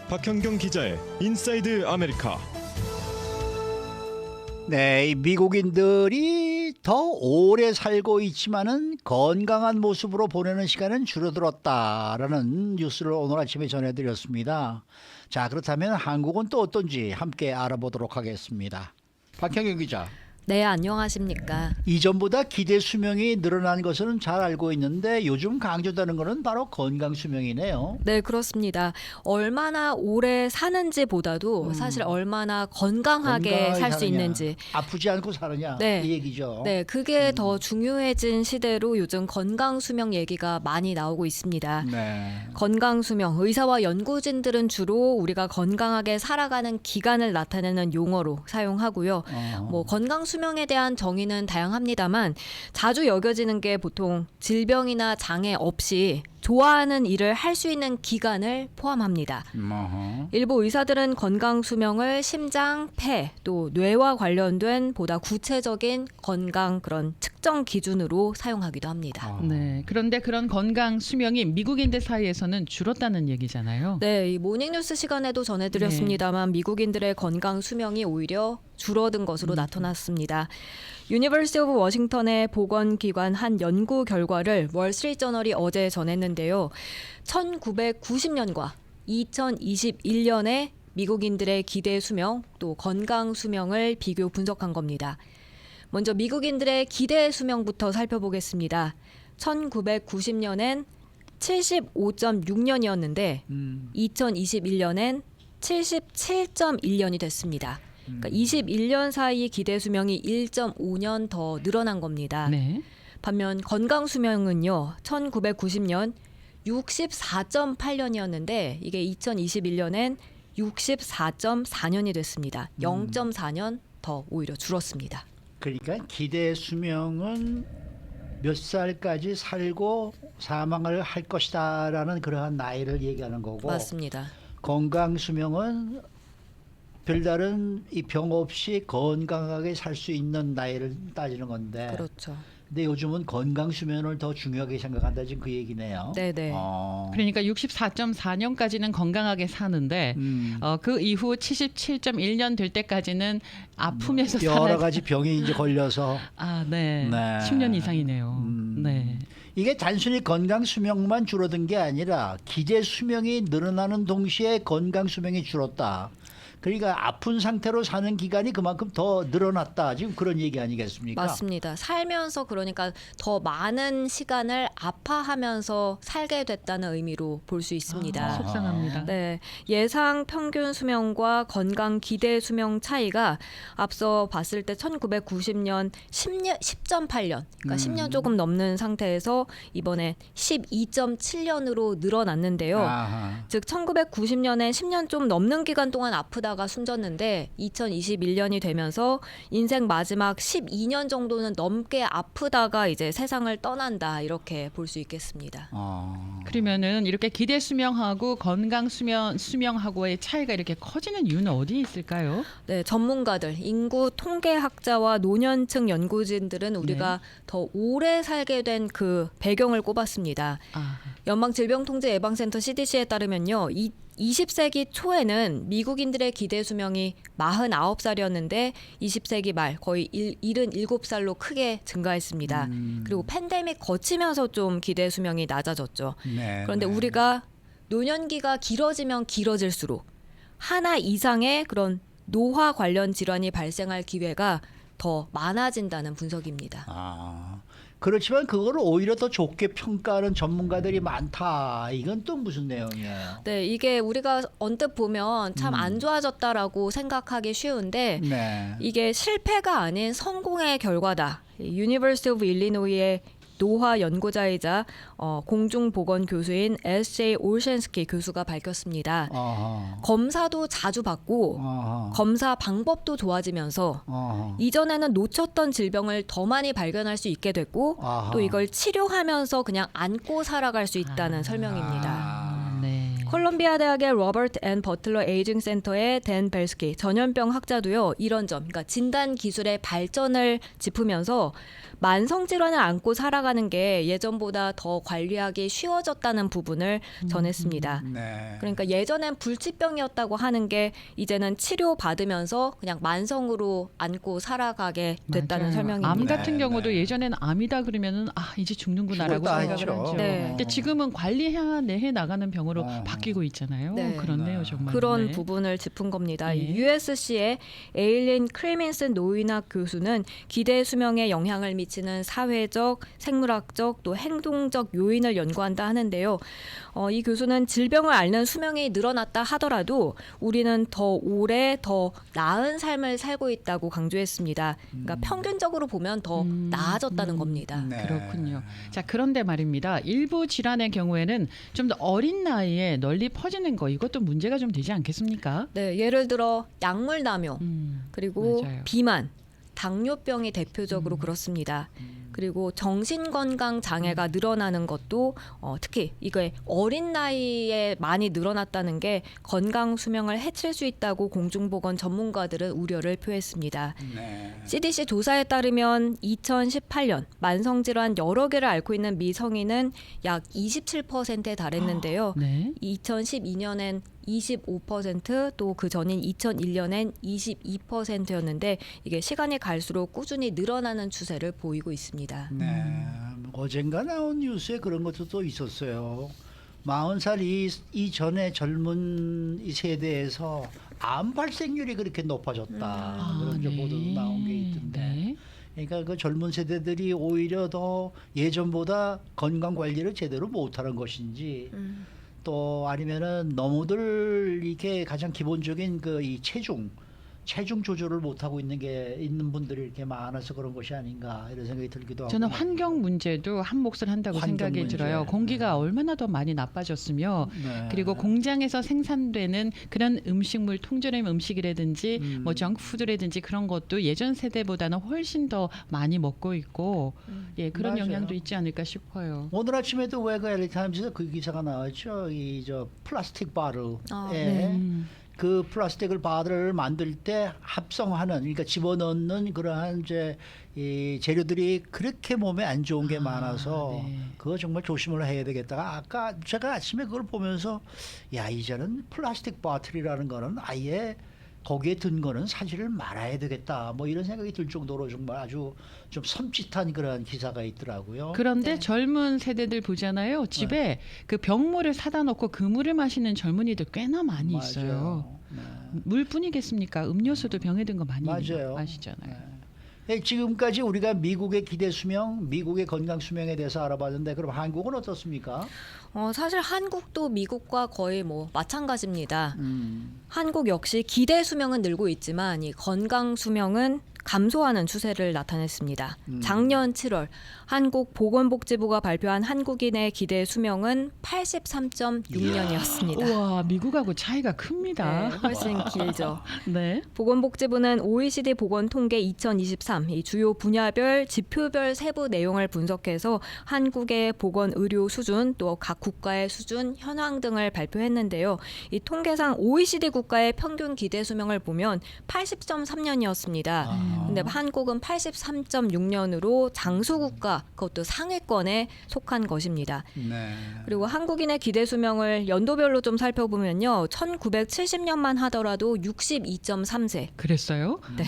박현경 기자의 인사이드 아메리카. 네, 이 미국인들이 더 오래 살고 있지만은 건강한 모습으로 보내는 시간은 줄어들었다라는 뉴스를 오늘 아침에 전해드렸습니다. 자, 그렇다면 한국은 또 어떤지 함께 알아보도록 하겠습니다. 박현경 기자. 네, 안녕하십니까. 이전보다 기대 수명이 늘어난 것은 잘 알고 있는데 요즘 강조되는 것은 바로 건강 수명이네요. 네, 그렇습니다. 얼마나 오래 사는지보다도 사실 얼마나 건강하게 살 수 사느냐, 있는지. 아프지 않고 사느냐 네. 이 얘기죠. 네, 그게 더 중요해진 시대로 요즘 건강 수명 얘기가 많이 나오고 있습니다. 네. 건강 수명, 의사와 연구진들은 주로 우리가 건강하게 살아가는 기간을 나타내는 용어로 사용하고요. 뭐 건강 수명에 대한 정의는 다양합니다만 자주 여겨지는 게 보통 질병이나 장애 없이 좋아하는 일을 할 수 있는 기간을 포함합니다. 일부 의사들은 건강 수명을 심장, 폐, 또 뇌와 관련된 보다 구체적인 건강 그런 측정 기준으로 사용하기도 합니다. 네. 그런데 그런 건강 수명이 미국인들 사이에서는 줄었다는 얘기잖아요. 네, 이 모닝뉴스 시간에도 전해드렸습니다만 미국인들의 건강 수명이 오히려 줄어든 것으로 나타났습니다. 유니버시티 오브 워싱턴의 보건기관 한 연구 결과를 월스트리트저널이 어제 전했는데요. 1990년과 2021년의 미국인들의 기대 수명 또 건강 수명을 비교 분석한 겁니다. 먼저 미국인들의 기대 수명부터 살펴보겠습니다. 1990년엔 75.6년이었는데 2021년엔 77.1년이 됐습니다. 그러니까 21년 사이 기대 수명이 1.5년 더 늘어난 겁니다. 네. 반면 건강 수명은요. 1990년 64.8년이었는데 이게 2021년엔 64.4년이 됐습니다. 0.4년 더 오히려 줄었습니다. 그러니까 기대 수명은 몇 살까지 살고 사망을 할 것이다라는 그러한 나이를 얘기하는 거고 맞습니다. 건강 수명은 별다른 이 병 없이 건강하게 살 수 있는 나이를 따지는 건데 그렇죠. 근데 요즘은 건강 수명을 더 중요하게 생각한다 지금 그 얘기네요. 네네. 그러니까 64.4년까지는 건강하게 사는데 그 이후 77.1년 될 때까지는 아프면서 여러 가지 병이 이제 걸려서 네. 네. 10년 이상이네요. 네. 이게 단순히 건강 수명만 줄어든 게 아니라 기대 수명이 늘어나는 동시에 건강 수명이 줄었다. 그러니까 아픈 상태로 사는 기간이 그만큼 더 늘어났다. 지금 그런 얘기 아니겠습니까? 맞습니다. 살면서 그러니까 더 많은 시간을 아파하면서 살게 됐다는 의미로 볼 수 있습니다. 속상합니다. 네, 예상 평균 수명과 건강 기대 수명 차이가 앞서 봤을 때 1990년 10.8년, 그러니까 10년 조금 넘는 상태에서 이번에 12.7년으로 늘어났는데요. 아하. 즉 1990년에 10년 좀 넘는 기간 동안 아프다가 숨졌는데 2021년이 되면서 인생 마지막 12년 정도는 넘게 아프다가 이제 세상을 떠난다 이렇게 볼 수 있겠습니다. 그러면은 이렇게 기대 수명하고 건강 수명하고의 차이가 이렇게 커지는 이유는 어디에 있을까요? 네, 전문가들, 인구 통계학자와 노년층 연구진들은 우리가 더 오래 살게 된 그 배경을 꼽았습니다. 연방질병통제예방센터 CDC에 따르면요. 20세기 초에는 미국인들의 기대 수명이 49살이었는데 20세기 말 거의 77살로 크게 증가했습니다. 그리고 팬데믹 거치면서 좀 기대 수명이 낮아졌죠. 네, 그런데 네. 우리가 노년기가 길어지면 길어질수록 하나 이상의 그런 노화 관련 질환이 발생할 기회가 더 많아진다는 분석입니다. 그렇지만 그걸 오히려 더 좋게 평가하는 전문가들이 많다. 이건 또 무슨 내용이에요? 네, 이게 우리가 언뜻 보면 참 안 좋아졌다라고 생각하기 쉬운데 네. 이게 실패가 아닌 성공의 결과다. 유니버시티 오브 일리노이의 노화 연구자이자 공중보건 교수인 S.J. 올셴스키 교수가 밝혔습니다. 검사도 자주 받고 검사 방법도 좋아지면서 이전에는 놓쳤던 질병을 더 많이 발견할 수 있게 됐고 또 이걸 치료하면서 그냥 안고 살아갈 수 있다는 설명입니다. 네. 콜롬비아 대학의 로버트 앤 버틀러 에이징 센터의 댄 벨스키 전염병 학자도요. 이런 점, 그러니까 진단 기술의 발전을 짚으면서 만성 질환을 안고 살아가는 게 예전보다 더 관리하기 쉬워졌다는 부분을 전했습니다. 네. 그러니까 예전엔 불치병이었다고 하는 게 이제는 치료 받으면서 그냥 만성으로 안고 살아가게 됐다는 맞아요. 설명입니다. 암 같은 네, 경우도 네. 예전에는 암이다 그러면은 이제 죽는구나라고 죽었다 생각을 했죠. 하죠. 네. 근데 지금은 관리해 나가는 병으로 바뀌고 있잖아요. 네. 그렇네요, 네. 정말. 그런 네. 부분을 짚은 겁니다. 네. 이 USC의 에일린 크레민슨 노인학 교수는 기대 수명에 영향을 미치는 사회적, 생물학적 또 행동적 요인을 연구한다 하는데요. 이 교수는 질병을 앓는 수명이 늘어났다 하더라도 우리는 더 오래 더 나은 삶을 살고 있다고 강조했습니다. 그러니까 평균적으로 보면 더 나아졌다는 겁니다. 네. 그렇군요. 자, 그런데 말입니다. 일부 질환의 경우에는 좀 더 어린 나이에 널리 퍼지는 거 이것도 문제가 좀 되지 않겠습니까? 네, 예를 들어 약물 남용, 그리고 맞아요. 비만, 당뇨병이 대표적으로 그렇습니다. 그리고 정신건강 장애가 늘어나는 것도 특히 이게 어린 나이에 많이 늘어났다는 게 건강 수명을 해칠 수 있다고 공중보건 전문가들은 우려를 표했습니다. 네. CDC 조사에 따르면 2018년 만성질환 여러 개를 앓고 있는 미성인은 약 27%에 달했는데요. 네. 2012년엔 25%, 또 그 전인 2001년엔 22%였는데 이게 시간이 갈수록 꾸준히 늘어나는 추세를 보이고 있습니다. 네. 어젠가 나온 뉴스에 그런 것도 또 있었어요. 40살 이전에 젊은 이 세대에서 암 발생률이 그렇게 높아졌다. 그런 좀 보도도 나온 게 있던데. 네. 그러니까 그 젊은 세대들이 오히려 더 예전보다 건강 관리를 제대로 못하는 것인지 또 아니면은 너무들 이게 가장 기본적인 그 이 체중 조절을 못하고 있는 분들이 이렇게 많아서 그런 것이 아닌가 이런 생각이 들기도 하고. 저는 환경 문제도 한 몫을 한다고 환경 생각이 문제. 들어요. 공기가 얼마나 더 많이 나빠졌으며 네. 그리고 공장에서 생산되는 그런 음식물 통조림 음식이라든지 뭐 정크푸드라든지 그런 것도 예전 세대보다는 훨씬 더 많이 먹고 있고 예 그런 맞아요. 영향도 있지 않을까 싶어요. 오늘 아침에도 왜 그 LA 타임즈에서 그 기사가 나왔죠. 이 저 플라스틱 바를 네. 그 플라스틱을 바를 만들 때 합성하는 그러니까 집어넣는 그러한 이제 이 재료들이 그렇게 몸에 안 좋은 게 많아서 네. 그거 정말 조심을 해야 되겠다. 아까 제가 아침에 그걸 보면서 야 이제는 플라스틱 바틀이라는 거는 아예 거기에 든 거는 사지를 말아야 되겠다. 뭐 이런 생각이 들 정도로 정말 아주 좀 섬찟한 그런 기사가 있더라고요. 그런데 네. 젊은 세대들 보잖아요. 집에 그 병물을 사다 놓고 그 물을 마시는 젊은이들 꽤나 많이 있어요. 네. 물뿐이겠습니까? 음료수도 병에 든 거 많이 맞아요. 마시잖아요. 네, 지금까지 우리가 미국의 기대 수명, 미국의 건강 수명에 대해서 알아봤는데 그럼 한국은 어떻습니까? 사실 한국도 미국과 거의 뭐 마찬가지입니다. 한국 역시 기대 수명은 늘고 있지만 이 건강 수명은 감소하는 추세를 나타냈습니다. 작년 7월 한국보건복지부가 발표한 한국인의 기대 수명은 83.6년이었습니다. 우와, 미국하고 차이가 큽니다. 네, 훨씬 길죠. 네. 보건복지부는 OECD 보건통계 2023 이 주요 분야별 지표별 세부 내용을 분석해서 한국의 보건의료 수준 또 각 국가의 수준 현황 등을 발표했는데요. 이 통계상 OECD 국가의 평균 기대 수명을 보면 80.3년이었습니다. 근데 한국은 83.6년으로 장수 국가 그것도 상위권에 속한 것입니다. 네. 그리고 한국인의 기대 수명을 연도별로 좀 살펴보면요. 1970년만 하더라도 62.3세. 그랬어요? 네.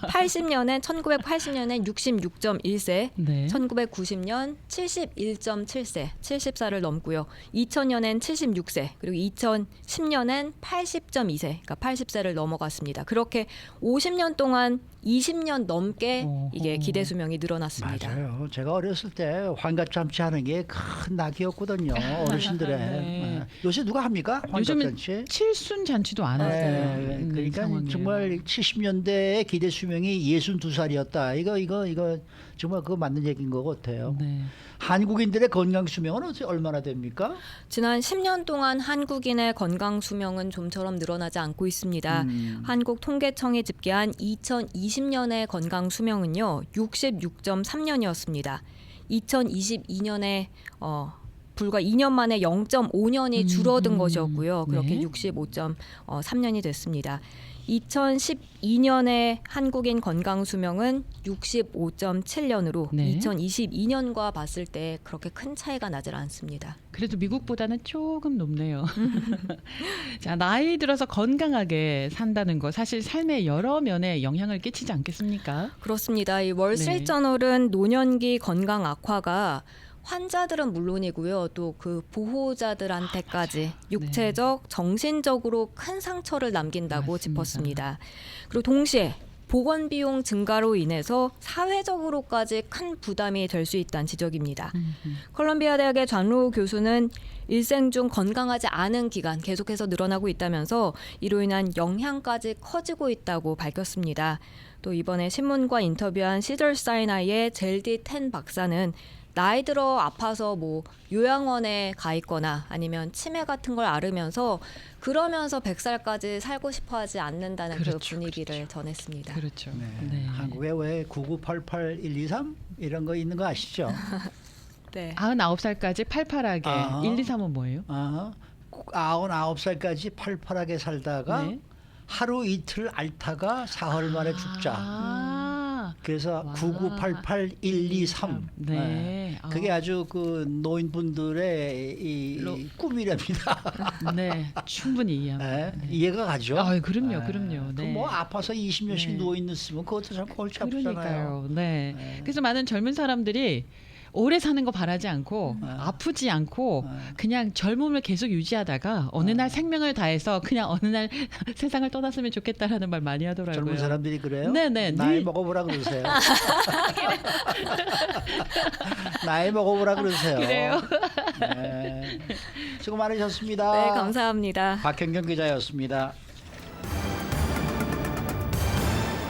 1980년엔 66.1세. 네. 1990년 71.7세, 70살을 넘고요. 2000년엔 76세, 그리고 2010년엔 80.2세, 그러니까 80세를 넘어갔습니다. 그렇게 50년 동안 20년 넘게 이게 기대 수명이 늘어났습니다. 맞아요. 제가 어렸을 때 환갑잔치 하는 게 큰 낙이었거든요. 어르신들의. 네. 요새 누가 합니까? 요즘은 환갑잔치? 칠순 잔치도 안 하세요. 네, 그러니까 정말 70년대의 기대 수명이 62살이었다. 이거 정말 그거 맞는 얘기인 것 같아요. 네. 한국인들의 건강 수명은 얼마나 됩니까? 지난 10년 동안 한국인의 건강 수명은 좀처럼 늘어나지 않고 있습니다. 한국통계청이 집계한 2020년의 건강 수명은요 66.3년이었습니다. 2022년에 불과 2년 만에 0.5년이 줄어든 것이었고요. 그렇게 네. 65.3년이 됐습니다. 2012년에 한국인 건강 수명은 65.7년으로 네. 2022년과 봤을 때 그렇게 큰 차이가 나질 않습니다. 그래도 미국보다는 조금 높네요. 자, 나이 들어서 건강하게 산다는 거 사실 삶의 여러 면에 영향을 끼치지 않겠습니까? 그렇습니다. 이 월스트리트저널은 노년기 건강 악화가 환자들은 물론이고요. 또 그 보호자들한테까지 육체적, 정신적으로 큰 상처를 남긴다고 맞습니다. 짚었습니다. 그리고 동시에 보건 비용 증가로 인해서 사회적으로까지 큰 부담이 될 수 있다는 지적입니다. 컬럼비아 대학의 존로 교수는 일생 중 건강하지 않은 기간 계속해서 늘어나고 있다면서 이로 인한 영향까지 커지고 있다고 밝혔습니다. 또 이번에 신문과 인터뷰한 시저사이나이의 젤디 텐 박사는 나이 들어 아파서 뭐 요양원에 가 있거나 아니면 치매 같은 걸 앓으면서 그러면서 100살까지 살고 싶어 하지 않는다는 그 그렇죠, 분위기를 전했습니다. 그렇죠. 네. 네. 한국에 왜 9988123 이런 거 있는 거 아시죠? 네. 99살까지 팔팔하게 아. 1, 2, 3은 뭐예요? 99살까지 팔팔하게 살다가 네. 하루 이틀 앓다가 사흘 만에 죽자. 아. 그래서 와. 9988123. 네. 그게 아주 그 노인분들의 이 꿈이랍니다. 네. 충분히 이해합니다. 네. 이해가 가죠. 아, 그럼요. 그럼요. 네. 그뭐 아파서 20년씩 네. 누워 있으면 그것도 참 골치 아프잖아요. 그러니까요. 네. 네. 그래서 많은 젊은 사람들이 오래 사는 거 바라지 않고 아프지 않고 그냥 젊음을 계속 유지하다가 어느 날 생명을 다해서 그냥 어느 날 세상을 떠났으면 좋겠다라는 말 많이 하더라고요. 젊은 사람들이 그래요? 네네. 나이 먹어보라 그러세요. 나이 먹어보라 그러세요. 그래요. 네. 수고 많으셨습니다. 네, 감사합니다. 박현경 기자였습니다.